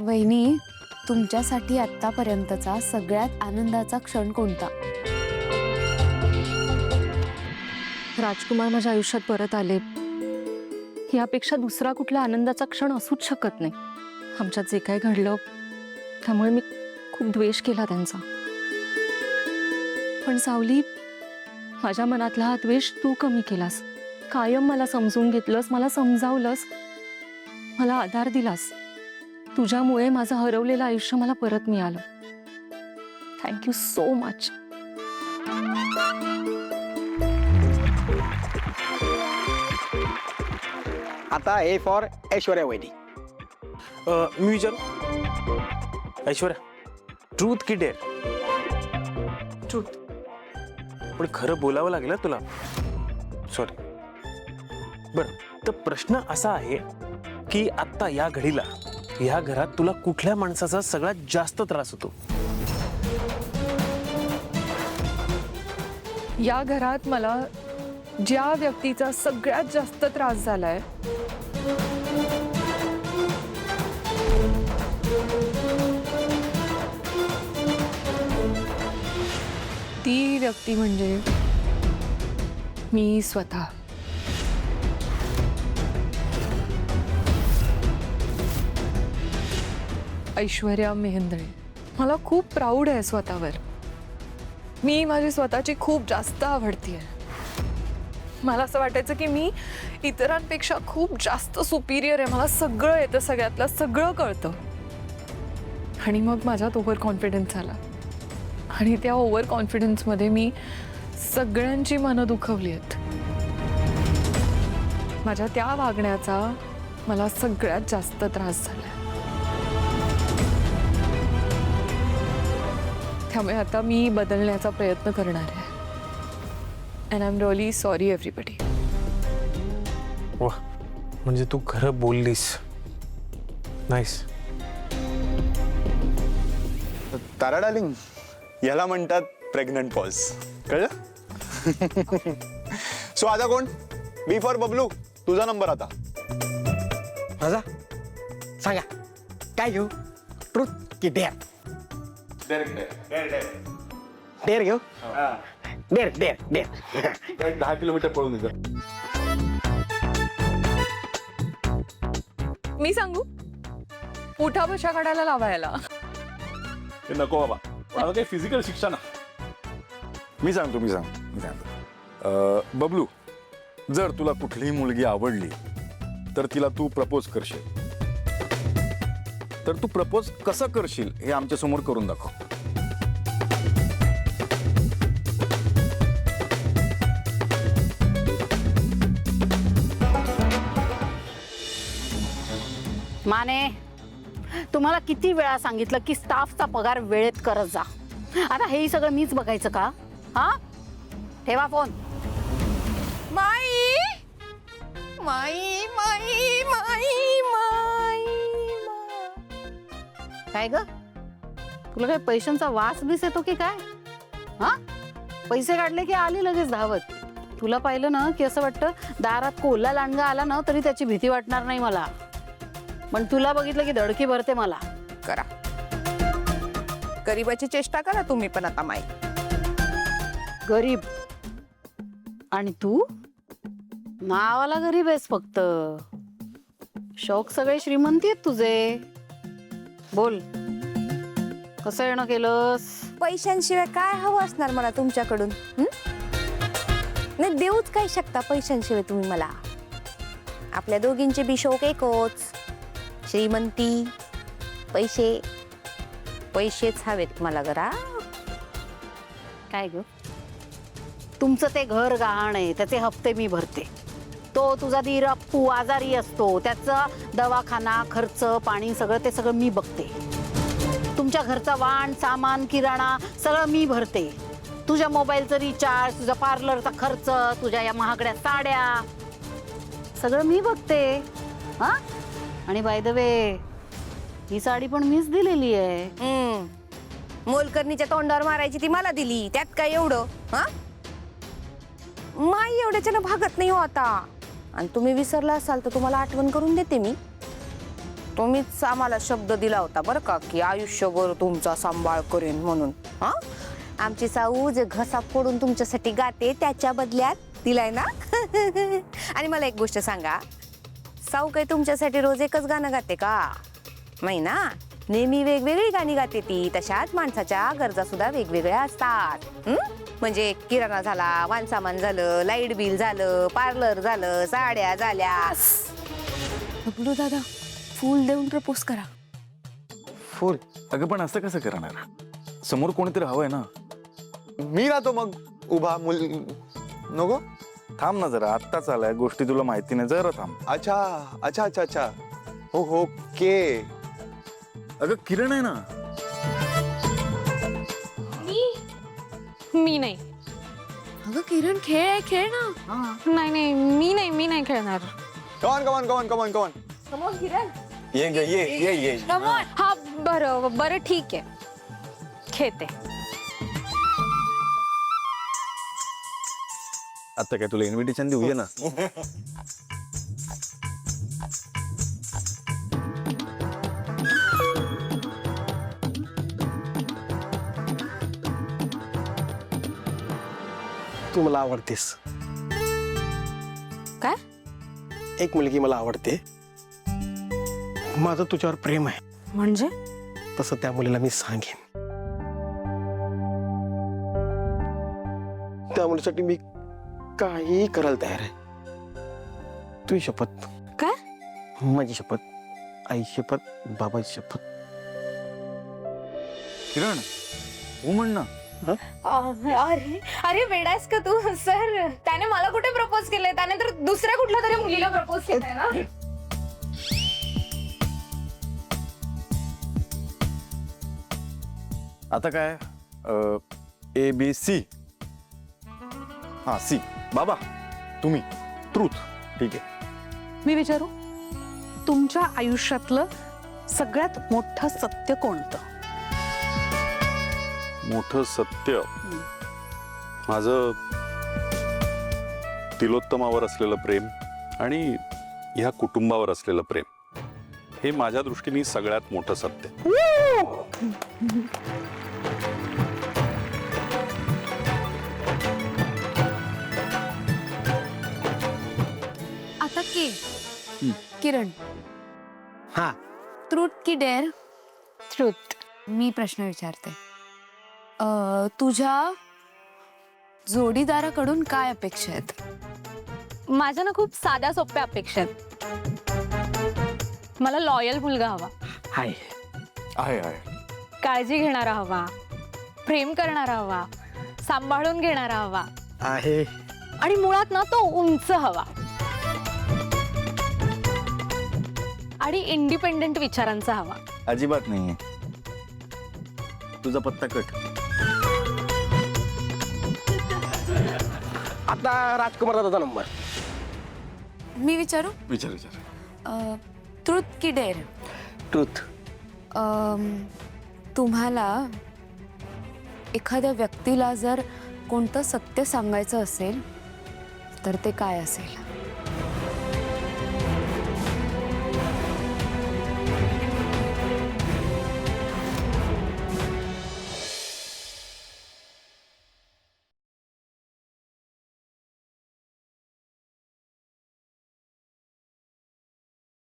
वहिनी, तुमच्यासाठी आतापर्यंतचा सगळ्यात आनंदाचा क्षण कोणता? राजकुमार माझ्या आयुष्यात परत आले, यापेक्षा दुसरा कुठला आनंदाचा क्षण असूच शकत नाही. आमच्यात जे काय घडलं त्यामुळे मी खूप द्वेष केला त्यांचा. पण सावली, माझ्या मनातला हा द्वेष तू कमी केलास. कायम मला समजून घेतलंस, मला समजावलंस, मला आधार दिलास. तुझ्यामुळे माझं हरवलेलं आयुष्य मला परत मिळालं. Thank you so much. आता ए फॉर ऐश्वर्या वहिनी. मी विचारू ऐश्वर्या, ट्रूथ की डेअर? ट्रूथ. पण खरं बोलावं लागलं तुला. सॉरी. बरं, तर प्रश्न असा आहे की आत्ता या घडीला या घरात तुला कुठल्या माणसाचा सगळ्यात जास्त त्रास होतो? या घरात मला ज्या व्यक्तीचा सगळ्यात जास्त त्रास झालाय ती व्यक्ती म्हणजे मी स्वतः. ऐश्वर्या मेहेंद्रे. मला खूप प्राऊड आहे स्वतःवर. मी माझी स्वतःची खूप जास्त आवडतीये. मला असं वाटायचं की मी इतरांपेक्षा खूप जास्त सुपिरियर आहे. मला सगळं येतं, सगळ्यातलं सगळं कळतं. आणि मग माझ्यात ओव्हर कॉन्फिडन्स झाला आणि त्या ओव्हर कॉन्फिडन्समध्ये मी सगळ्यांची मनं दुखवली आहेत. माझ्या त्या वागण्याचा मला सगळ्यात जास्त त्रास झाला. त्यामुळे आता मी बदलण्याचा प्रयत्न करणार आहे. And I am really sorry everybody. वा, म्हणजे तू खरं बोललीस. नाईस. तारा डार्लिंग, याला म्हणतात प्रेग्नंट पॉज. कळलं? सो आता कोण? B for Bablu. तुझा नंबर आता. माझा सांगा काय घेऊ? ट्रूथ की डेअर? डेअर घेऊ. Dare dare dare. 10 किलोमीटर पळून येतं. मी सांगू? उठा बशा काढायला लावायला. ते नको बाबा, मला काही फिजिकल शिक्षा ना. मी सांगतो. बबलू, जर तुला कुठलीही मुलगी आवडली तर तिला तू प्रपोज करशील. तर तू प्रपोज कसं करशील हे आमच्या समोर करून दाखव. माने, तुम्हाला किती वेळा सांगितलं की स्टाफचा पगार वेळेत करत जा. आता हेही सगळं मीच बघायचं का? हा, ठेवा फोन. माई माई माई माई माई. काय ग, तुला काय पैशांचा वास बीस येतो की काय? हा, पैसे काढले की आली लगेच धावत. तुला पाहिलं ना की असं वाटतं दारात कोल्हा लांडगा आला ना तरी त्याची भीती वाटणार नाही मला. पण तुला बघितलं की धडकी भरते मला. करा, गरीबाची चेष्टा करा तुम्ही पण आता. माई गरीब आणि तू नावाला गरीब आहेस फक्त. शौक सगळे श्रीमंती आहेत तुझे. बोल, कसं येणं केलंस? पैशांशिवाय काय हवं असणार मला तुमच्याकडून? नाही, देऊच काय शकता पैशांशिवाय तुम्ही मला? आपल्या दोघींचे बी शौक एकच, श्रीमंती. पैसे पैसेच हवेत मला. जरा काय ग, तुमचं ते घर गहाण आहे, त्याचे हप्ते मी भरते. तो तुझा धीर अप्पू आजारी असतो, त्याचा दवाखाना खर्च पाणी सगळं ते सगळं मी बघते. तुमच्या घरचा वाण सामान किराणा सगळं मी भरते. तुझ्या मोबाईलचं रिचार्ज, तुझा पार्लरचा खर्च, तुझ्या या महागड्या साड्या सगळं मी बघते. हा, आणि बाय द वे ही साडी पण मीच दिलेली आहे. मोलकरणीच्या तोंडावर मारायची ती मला दिली, त्यात काय एवढं? हा, माई एवढ्याच्यानं भागत नाही हो आता. आणि तुम्ही विसरला असाल तर तुम्हाला आठवण करून देते मी. तुम्हीच आम्हाला शब्द दिला होता बरं का की आयुष्यभर तुमचा सांभाळ करेन म्हणून. हा, आमची साऊ जे घसा फोडून तुमच्यासाठी गाते त्याच्या बदल्यात दिलाय ना. आणि मला एक गोष्ट सांगा, साऊ काही तुमच्यासाठी रोज एकच गाणं गाते का? नाही ना, नेहमी वेगवेगळी गाणी गाते ती. तशाच माणसाच्या गरजा सुद्धा वेगवेगळ्या असतात. म्हणजे किराणा झाला, वाणसामान झालं, लाईट बिल झालं, पार्लर झालं, साड्या झाल्या. बबलू दादा, फूल देऊन प्रपोज करा. फुल. अगं पण असं कसं करणार? समोर कोणीतरी हवंय ना. मी राहतो मग उभा मुल नको. थांब ना जरा, आत्ताच आलाय, गोष्टी तुला माहिती नाही, जरा थांब. अच्छा अच्छा अच्छा अच्छा. हो ओके. अगं किरण आहे ना. मी नाही. अगं किरण, खेळ आहे, खेळ ना. नाही मी नाही खेळणार. कमान कमान कमान कमान कमान. ये ग, ये. हा बरं ठीक आहे, खेळते. आता काय तुला इन्व्हिटेशन देऊया ना. तू मला आवडतेस. काय? एक मुलगी मला आवडते. माझं तुझ्यावर प्रेम आहे. म्हणजे तसं त्या मुलीला मी सांगेन. त्या मुलीसाठी मी काही करायला तयार आहे. तुझी शपथ. काय? माझी शपथ, आई शपथ, बाबाची शपथ. किरण हो म्हण ना. अरे वेडायस का तू? सर, त्याने मला कुठे प्रपोज केलंय? त्याने तर दुसऱ्या कुठल्या तरी मुलीला प्रपोज केलंय ना. आता काय ABC. हा सी. बाबा तुम्ही ट्रूथ. ठीक आहे. मी विचारू, तुमच्या आयुष्यातलं सगळ्यात मोठं सत्य कोणतं? मोठं सत्य माझं तिलोत्तमावर असलेलं प्रेम आणि ह्या कुटुंबावर असलेलं प्रेम, हे माझ्या दृष्टीने सगळ्यात मोठं सत्य. आता किरण, हा, ट्रूथ की डेअर? ट्रूथ. मी प्रश्न विचारते. तुझ्या जोडीदाराकडून काय अपेक्षा आहेत? माझ्या ना खूप साध्या सोप्या अपेक्षा आहेत. मला लॉयल मुलगा हवा, हाय. आहे आहे. काळजी घेणारा हवा, प्रेम करणारा हवा, सांभाळून घेणारा हवा, आहे. आणि मुळात ना तो उंच हवा आणि इंडिपेंडेंट विचारांचा हवा. अजिबात नाहीये. तुझा पत्ता कट. आता राजकुमार दादाचा नंबर. मी विचारू? विचार. ट्रूथ की डेअर? ट्रूथ. तुम्हाला एखाद्या व्यक्तीला जर कोणतं सत्य सांगायचं असेल तर ते काय असेल?